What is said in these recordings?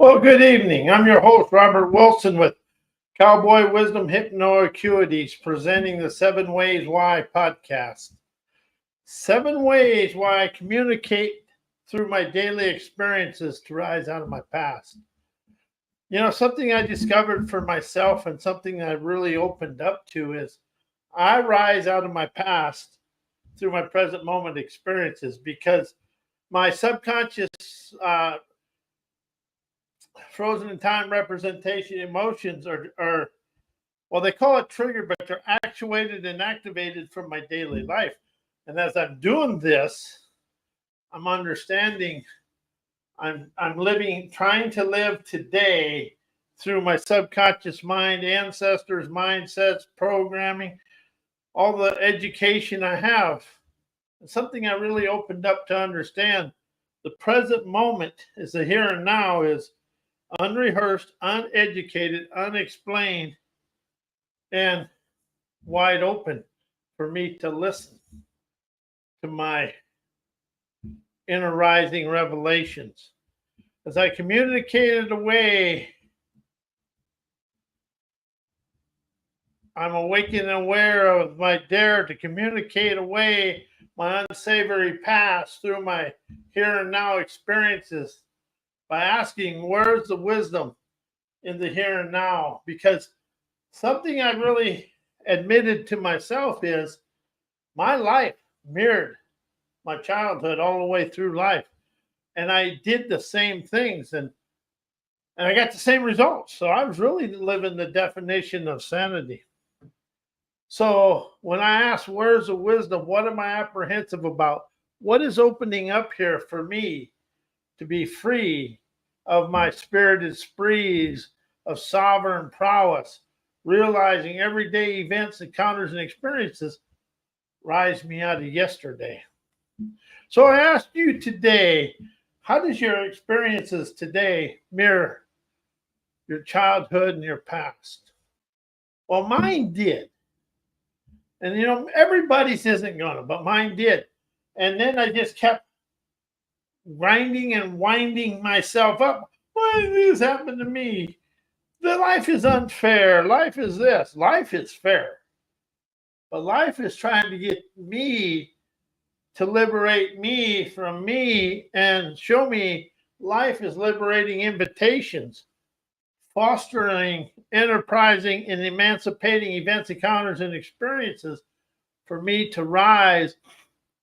Well, good evening. I'm your host, Robert Wilson, with Cowboy Wisdom Hypnoacuities, presenting the 7 Ways Why podcast. 7 ways why I communicate through my daily experiences to rise out of my past. You know, something I discovered for myself and something I really opened up to is I rise out of my past through my present moment experiences, because my subconscious frozen in time representation emotions are, well, they call it triggered, but they're actuated and activated from my daily life. And as I'm doing this, I'm understanding, I'm living, trying to live today through my subconscious mind, ancestors, mindsets, programming, all the education I have. It's something I really opened up to understand. The present moment is the here and now, is unrehearsed, uneducated, unexplained, and wide open for me to listen to my innergizing revelations. As I communicated away, I'm awakened and aware of my dare to communicate away my unsavory past through my here and now experiences by asking, where's the wisdom in the here and now? Because something I really admitted to myself is my life mirrored my childhood all the way through life. And I did the same things and I got the same results. So I was really living the definition of sanity. So when I ask, where's the wisdom? What am I apprehensive about? What is opening up here for me to be free of my spirited sprees of sovereign prowess, realizing everyday events, encounters, and experiences rise me out of yesterday. So I ask you today, how does your experiences today mirror your childhood and your past? Well, mine did. And, you know, everybody's isn't going to, but mine did. And then I just kept grinding and winding myself up. Why did this happen to me? The life is unfair. Life is this. Life is fair. But life is trying to get me to liberate me from me and show me life is liberating invitations, fostering, innerprising, and emancipating events, encounters, and experiences for me to rise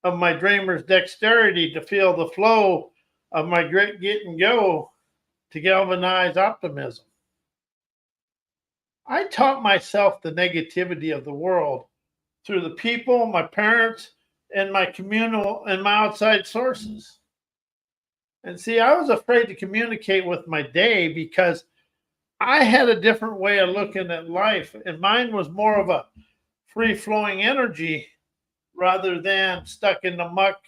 of my dreamer's dexterity, to feel the flow of my grit, get, and go, to galvanize optimism. I taught myself the negativity of the world through the people, my parents, and my communal and my outside sources. And see, I was afraid to communicate with my day because I had a different way of looking at life, and mine was more of a free-flowing energy rather than stuck in the muck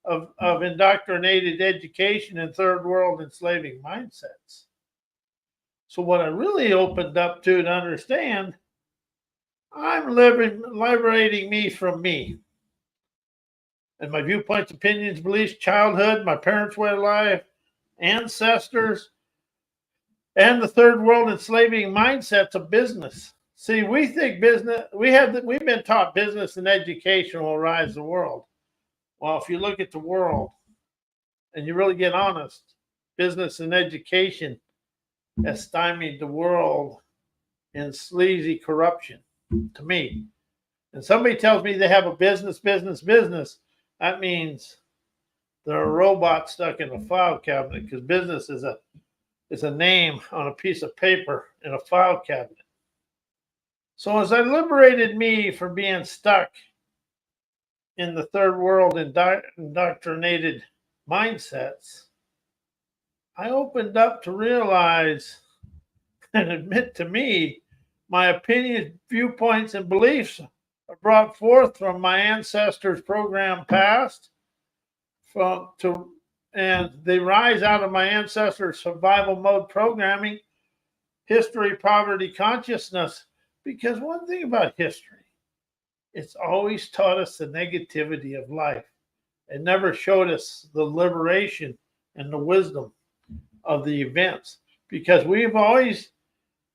of indoctrinated education and third world enslaving mindsets. So what I really opened up to understand, I'm liberating me from me and my viewpoints, opinions, beliefs, childhood, my parents' way of life, ancestors, and the third world enslaving mindsets of business. See, we think business, we've been taught business and education will rise the world. Well, if you look at the world and you really get honest, business and education has stymied the world in sleazy corruption, to me. And somebody tells me they have a business, that means they're a robot stuck in a file cabinet, because business is a name on a piece of paper in a file cabinet. So as I liberated me from being stuck in the third world indoctrinated mindsets, I opened up to realize and admit to me my opinions, viewpoints, and beliefs are brought forth from my ancestors' program past, and they rise out of my ancestors' survival mode programming, history, poverty, consciousness. Because one thing about history, it's always taught us the negativity of life. It never showed us the liberation and the wisdom of the events. because we've always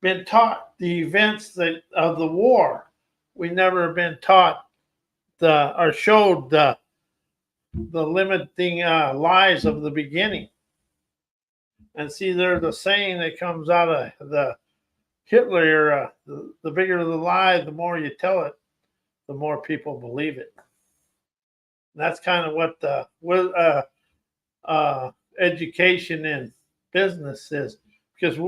been taught the events of the war. We never been taught or showed the limiting lies of the beginning. And see, there's a saying that comes out of the Hitler era: the bigger the lie, the more you tell it, the more people believe it. And that's kind of what the education in business is, because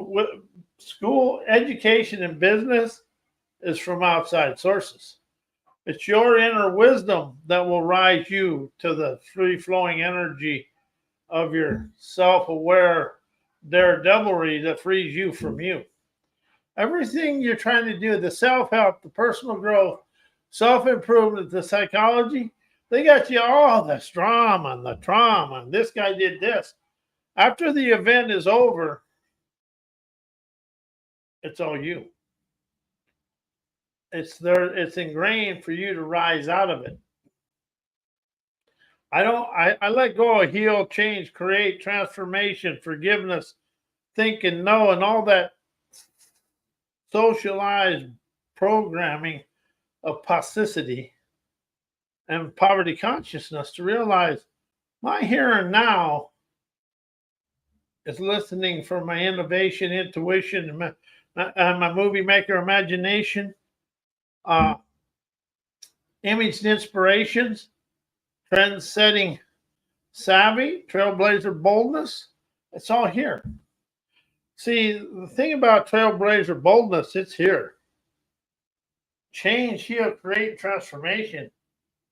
school education in business is from outside sources. It's your inner wisdom that will rise you to the free-flowing energy of your self-aware daredevilry that frees you from you. Everything you're trying to do, the self-help, the personal growth, self-improvement, the psychology, they got you all this drama and the trauma, and this guy did this. After the event is over, it's all you. It's there. It's ingrained for you to rise out of it. I let go of heal, change, create, transformation, forgiveness, think and know, and all that socialized programming of toxicity and poverty consciousness to realize my here and now is listening for my innovation, intuition, and my movie maker imagination, imaged inspirations, trend-setting savvy, trailblazer boldness. It's all here. See, the thing about trailblazer boldness, it's here. Change, heal, create, transformation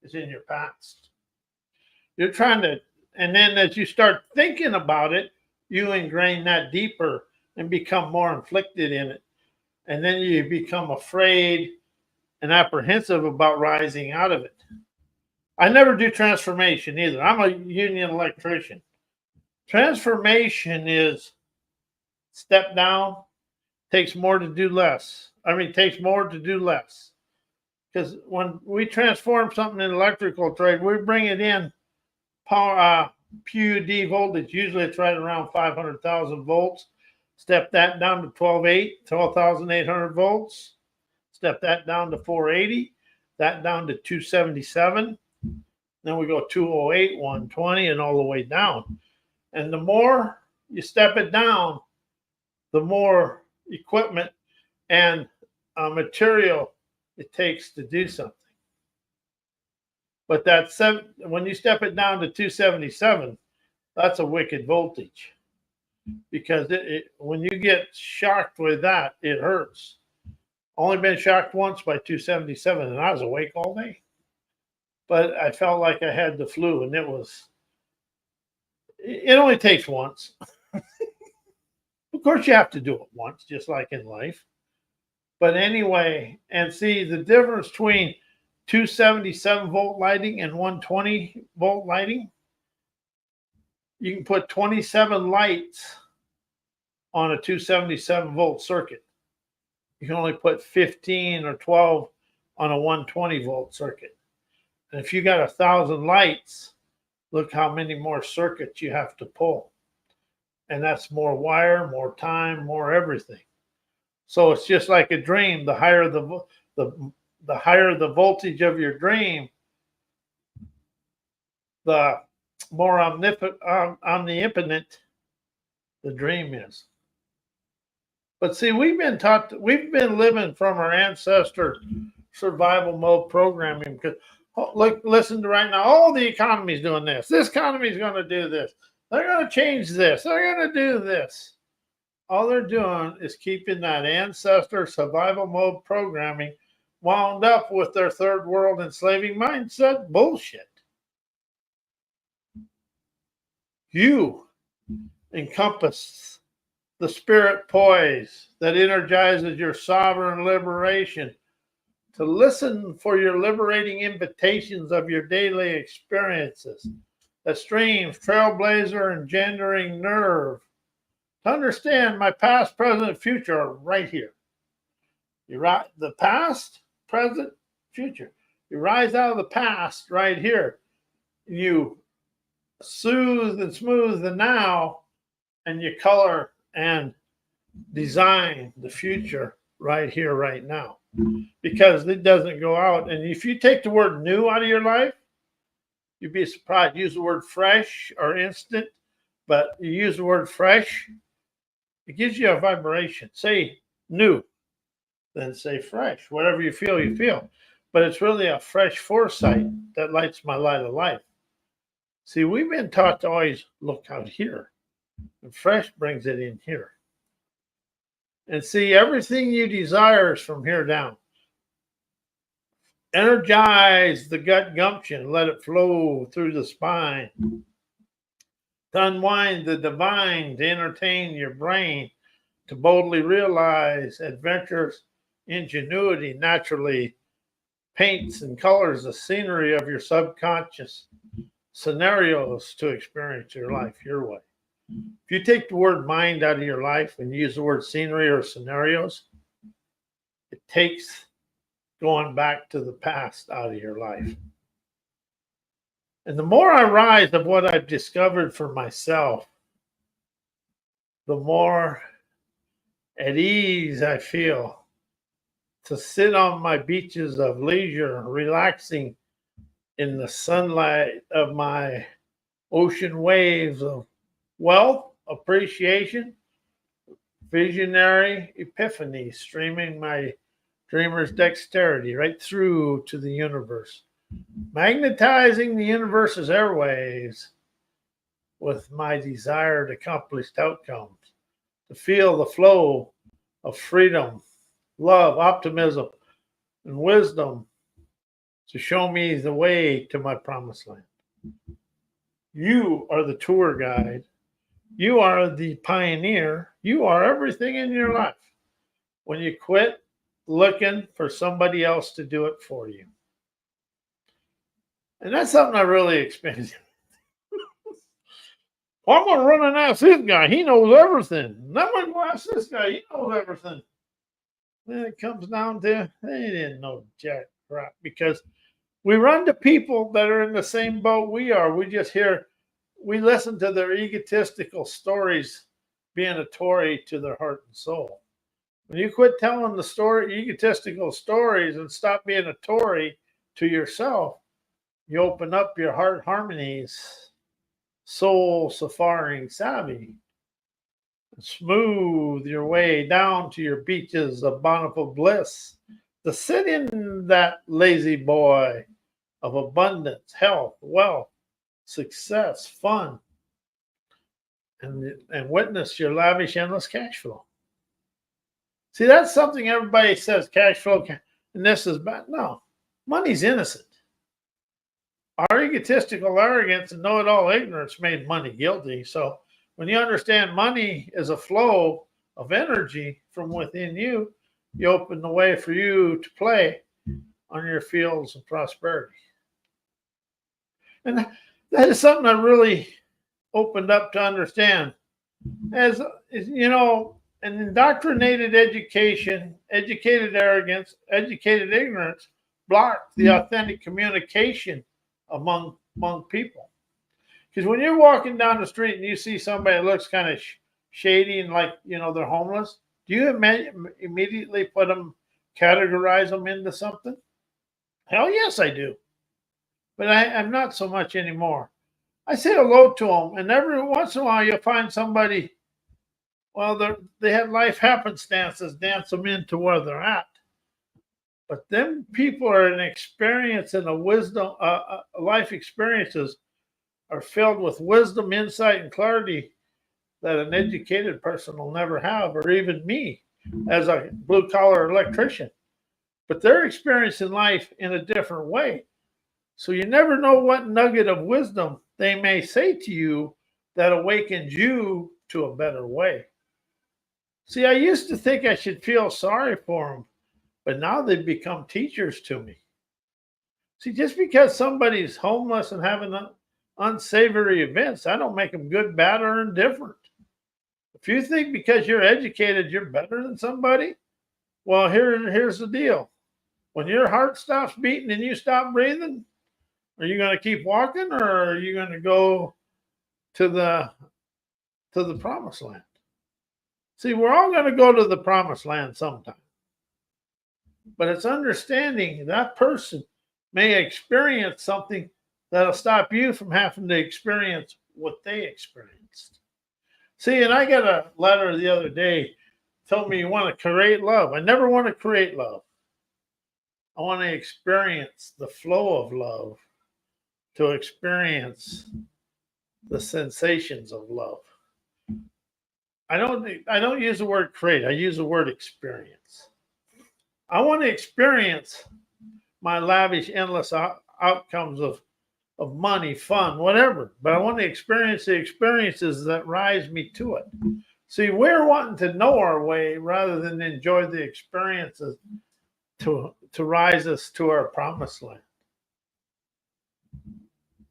is in your past. You're trying to, and then as you start thinking about it, you ingrain that deeper and become more inflicted in it. And then you become afraid and apprehensive about rising out of it. I never do transformation either. I'm a union electrician. Transformation is step down, takes more to do less. Takes more to do less. Because when we transform something in electrical trade, we bring it in power, PUD voltage. Usually it's right around 500,000 volts. Step that down to 12,800 volts. Step that down to 480. That down to 277. Then we go 208, 120, and all the way down. And the more you step it down, the more equipment and material it takes to do something. But when you step it down to 277, that's a wicked voltage, because when you get shocked with that, it hurts. Only been shocked once by 277, and I was awake all day. But I felt like I had the flu, and it only takes once. Of course, you have to do it once, just like in life. But anyway, and see the difference between 277 volt lighting and 120 volt lighting. You can put 27 lights on a 277 volt circuit. You can only put 15 or 12 on a 120 volt circuit. And if you got 1,000 lights, look how many more circuits you have to pull. And that's more wire, more time, more everything. So it's just like a dream. The higher the higher the voltage of your dream, the more omnipotent the dream is. But see, we've been living from our ancestor survival mode programming, because listen to right now, all the economy's doing this. This economy's going to do this. They're going to change this. They're going to do this. All they're doing is keeping that ancestor survival mode programming wound up with their third world enslaving mindset bullshit. You encompass the spirit poise that energizes your sovereign liberation to listen for your liberating invitations of your daily experiences, that streams, trailblazer, engendering nerve. To understand my past, present, future are right here. The past, present, future. You rise out of the past right here. You soothe and smooth the now, and you color and design the future right here, right now, because it doesn't go out. And if you take the word new out of your life, you'd be surprised. Use the word fresh or instant, but you use the word fresh, it gives you a vibration. Say new, then say fresh. Whatever you feel, you feel. But it's really a fresh foresight that lights my light of life. See, we've been taught to always look out here, and fresh brings it in here. And see, everything you desire is from here down. Energize the gut gumption, let it flow through the spine. To unwind the divine, to entertain your brain, to boldly realize adventurous ingenuity naturally paints and colors the scenery of your subconscious scenarios to experience your life your way. If you take the word mind out of your life and use the word scenery or scenarios, it takes going back to the past out of your life. And the more I rise of what I've discovered for myself, the more at ease I feel to sit on my beaches of leisure, relaxing in the sunlight of my ocean waves of wealth, appreciation, visionary epiphany, streaming my dreamer's dexterity right through to the universe, magnetizing the universe's airways with my desired accomplished outcomes, to feel the flow of freedom, love, optimism, and wisdom to show me the way to my promised land. You are the tour guide. You are the pioneer. You are everything in your life. When you quit looking for somebody else to do it for you. And that's something I really experienced. Well, I'm going to run and ask this guy. He knows everything. And I'm going to go ask this guy. He knows everything. Then it comes down to they didn't know jack crap, because we run to people that are in the same boat we are. We just we listen to their egotistical stories being a Tory to their heart and soul. When you quit telling the egotistical stories and stop being a Tory to yourself, you open up your heart harmonies, soul safaring savvy, smooth your way down to your beaches of bountiful bliss, to sit in that lazy boy of abundance, health, wealth, success, fun, and witness your lavish, endless cash flow. See, that's something everybody says, cash flow, and this is bad. No, money's innocent. Our egotistical arrogance and know-it-all ignorance made money guilty. So when you understand money is a flow of energy from within you, you open the way for you to play on your fields of prosperity. And that is something I really opened up to understand. As you know, an indoctrinated education, educated arrogance, educated ignorance blocked the authentic communication among people. Because when you're walking down the street and you see somebody that looks kind of shady and like, they're homeless, do you immediately categorize them into something? Hell yes, I do. But I'm not so much anymore. I say hello to them, and every once in a while you'll find somebody, well, they have life happenstances dance them into where they're at. But them people are an experience and a wisdom, life experiences are filled with wisdom, insight, and clarity that an educated person will never have, or even me as a blue-collar electrician. But they're experiencing life in a different way. So you never know what nugget of wisdom they may say to you that awakens you to a better way. See, I used to think I should feel sorry for them, but now they've become teachers to me. See, just because somebody's homeless and having unsavory events, I don't make them good, bad, or indifferent. If you think because you're educated you're better than somebody, well, here's the deal. When your heart stops beating and you stop breathing, are you going to keep walking, or are you going to go to the promised land? See, we're all going to go to the promised land sometime. But it's understanding that person may experience something that'll stop you from having to experience what they experienced. See, and I got a letter the other day, told me you want to create love. I never want to create love. I want to experience the flow of love, to experience the sensations of love. I don't use the word create. I use the word experience. I want to experience my lavish, endless outcomes of money, fun, whatever. But I want to experience the experiences that rise me to it. See, we're wanting to know our way rather than enjoy the experiences to rise us to our promised land.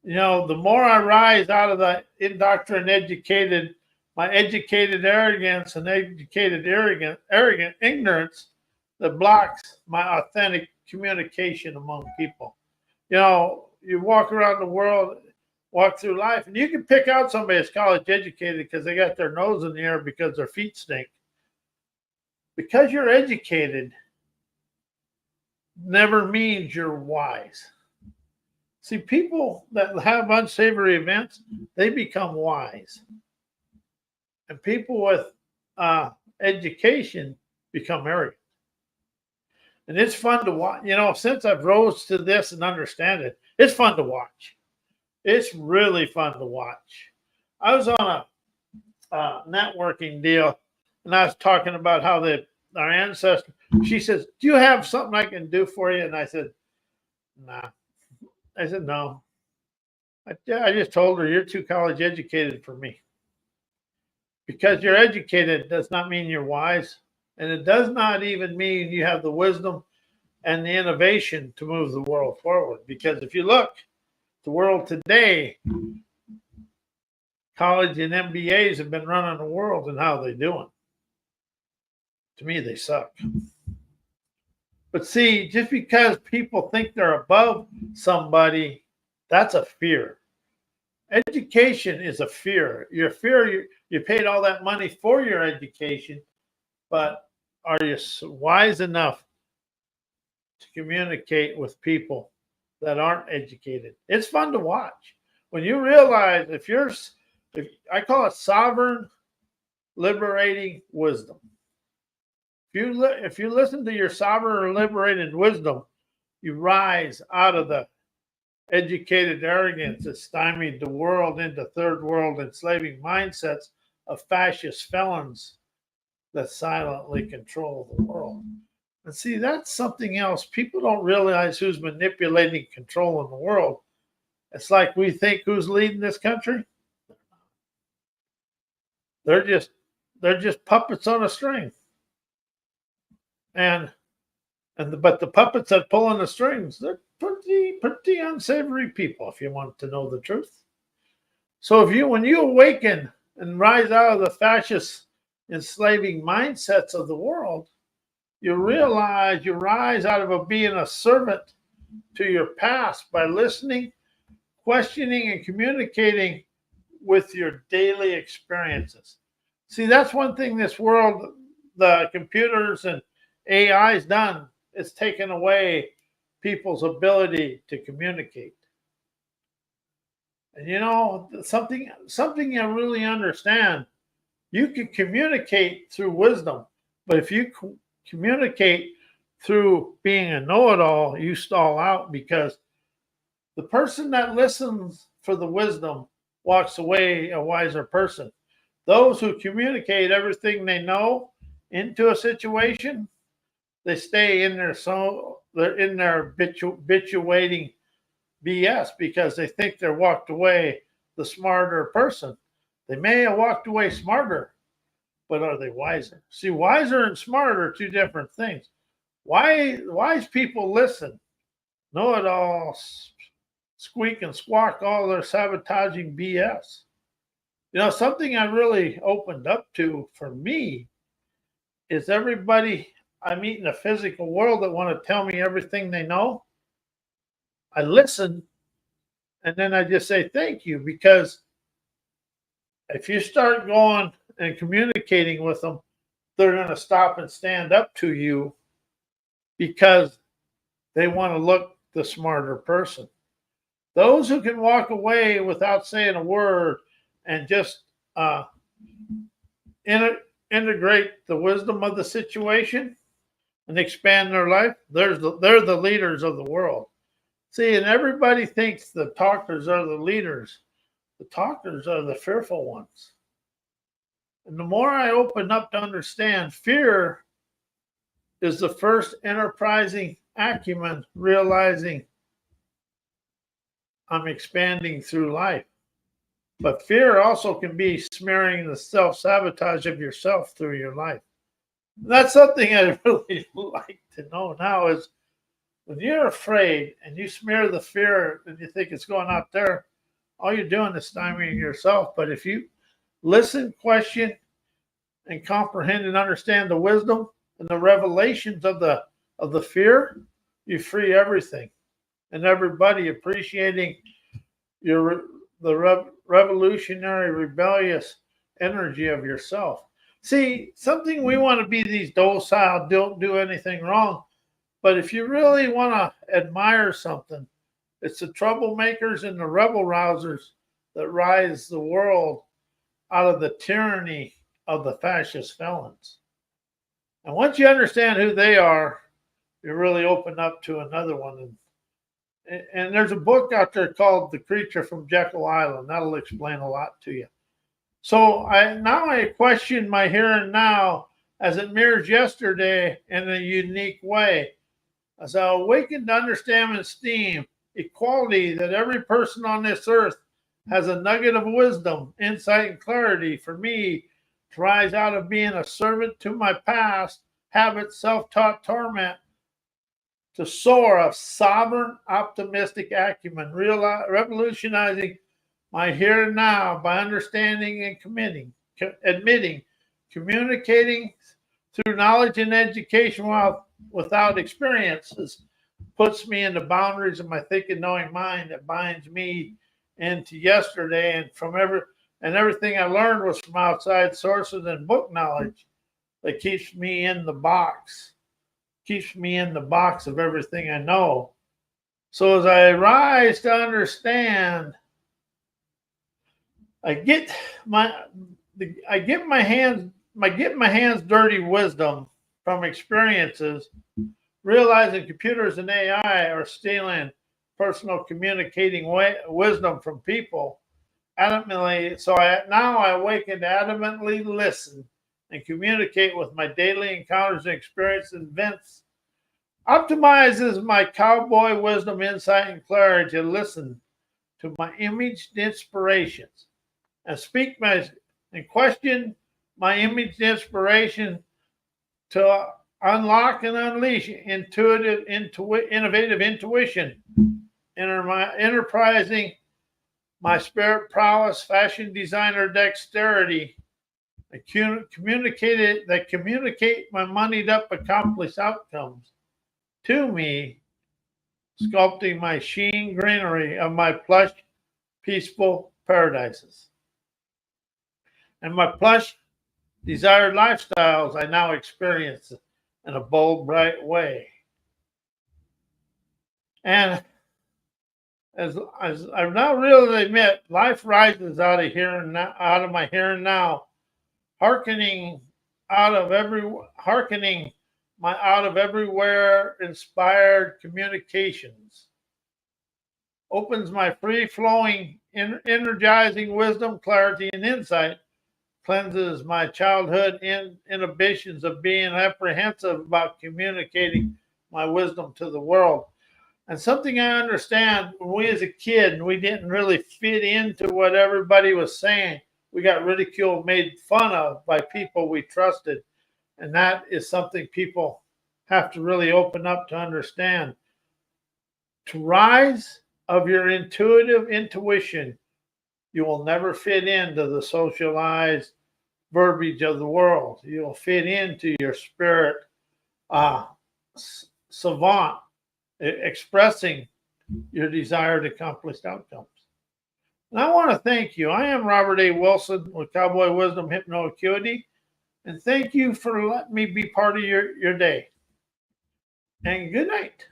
You know, the more I rise out of the indoctrinated, my educated arrogance and educated arrogant ignorance that blocks my authentic communication among people. You know, you walk around the world, walk through life, and you can pick out somebody that's college educated because they got their nose in the air because their feet stink. Because you're educated never means you're wise. See, people that have unsavory events, they become wise. And people with education become arrogant. And it's fun to watch. You know, since I've rose to this and understand it, it's fun to watch. It's really fun to watch. I was on a networking deal, and I was talking about how our ancestors, she says, do you have something I can do for you? And I said, nah. I said, no. I just told her, you're too college educated for me. Because you're educated does not mean you're wise. And it does not even mean you have the wisdom and the innovation to move the world forward. Because if you look, the world today, college and MBAs have been running the world, and how are they doing? To me, they suck. But see, just because people think they're above somebody, that's a fear. Education is a fear. Your fear, you paid all that money for your education, but are you wise enough to communicate with people that aren't educated? It's fun to watch. When you realize if I call it sovereign, liberating wisdom. If you listen to your sovereign or liberated wisdom, you rise out of the educated arrogance that stymied the world into third world enslaving mindsets of fascist felons that silently control the world. And see, that's something else. People don't realize who's manipulating, controlling the world. It's like we think who's leading this country. They're just puppets on a string. But the puppets that pull on the strings, they're pretty unsavory people, if you want to know the truth. So when you awaken and rise out of the fascist enslaving mindsets of the world, you realize you rise out of being a servant to your past by listening, questioning, and communicating with your daily experiences. See, that's one thing this world, the computers and AI's done. It's taken away people's ability to communicate. And you know, something you really understand, you can communicate through wisdom, but if you communicate through being a know-it-all, you stall out, because the person that listens for the wisdom walks away a wiser person. Those who communicate everything they know into a situation, they stay in their habituating BS because they think they're walked away the smarter person. They may have walked away smarter, but are they wiser? See, wiser and smarter are two different things. Wise people listen, know it all, squeak and squawk all their sabotaging BS. You know, something I really opened up to for me is everybody I meet in the physical world that want to tell me everything they know. I listen, and then I just say thank you, because if you start going and communicating with them, they're going to stop and stand up to you because they want to look the smarter person. Those who can walk away without saying a word and just integrate the wisdom of the situation and expand their life, they're the leaders of the world. See, and everybody thinks the talkers are the leaders. The talkers are the fearful ones. And the more I open up to understand, fear is the first enterprising acumen, realizing I'm expanding through life. But fear also can be smearing the self-sabotage of yourself through your life. That's something I really like to know now is when you're afraid and you smear the fear and you think it's going out there, all you're doing is stymieing yourself. But if you listen, question, and comprehend and understand the wisdom and the revelations of the fear, you free everything and everybody, appreciating the revolutionary, rebellious energy of yourself. See, something we want to be these docile, don't do anything wrong. But if you really want to admire something, it's the troublemakers and the rebel rousers that rise the world out of the tyranny of the fascist felons. And once you understand who they are, you really open up to another one. And there's a book out there called The Creature from Jekyll Island. That'll explain a lot to you. So I question my here and now as it mirrors yesterday in a unique way. As I awaken to understand and esteem equality, that every person on this earth has a nugget of wisdom, insight, and clarity for me to rise out of being a servant to my past, habits, self-taught torment, to soar a sovereign, optimistic acumen, revolutionizing my here and now by understanding and admitting, communicating through knowledge and education without experiences, puts me in the boundaries of my thinking, knowing mind that binds me into yesterday, and everything I learned was from outside sources and book knowledge that keeps me in the box of everything I know. So as I rise to understand, I get my hands dirty wisdom from experiences, realizing computers and AI are stealing personal communicating wisdom from people. Adamantly, so I awaken to adamantly listen and communicate with my daily encounters and experiences and events. Optimizes my cowboy wisdom, insight, and clarity to listen to my imaged inspirations and and question my imaged inspiration to unlock and unleash innovative intuition, innerprising my spirit prowess, fashion designer dexterity, that communicate my moneyed up accomplished outcomes to me, sculpting my sheen greenery of my plush, peaceful paradises. And my plush, desired lifestyles I now experience in a bold, bright way. And as I've now really admit, life rises out of my here and now, hearkening my out of everywhere inspired communications, opens my free flowing, energizing wisdom, clarity, and insight, cleanses my childhood inhibitions of being apprehensive about communicating my wisdom to the world. And something I understand, when we as a kid, we didn't really fit into what everybody was saying. We got ridiculed, made fun of by people we trusted. And that is something people have to really open up to understand. To rise of your intuitive intuition, you will never fit into the socialized verbiage of the world. You'll fit into your spirit savant, expressing your desired accomplished outcomes. And I want to thank you. I am Robert A. Wilson with Cowboy Wisdom Hypnoacuity. And thank you for letting me be part of your day. And good night.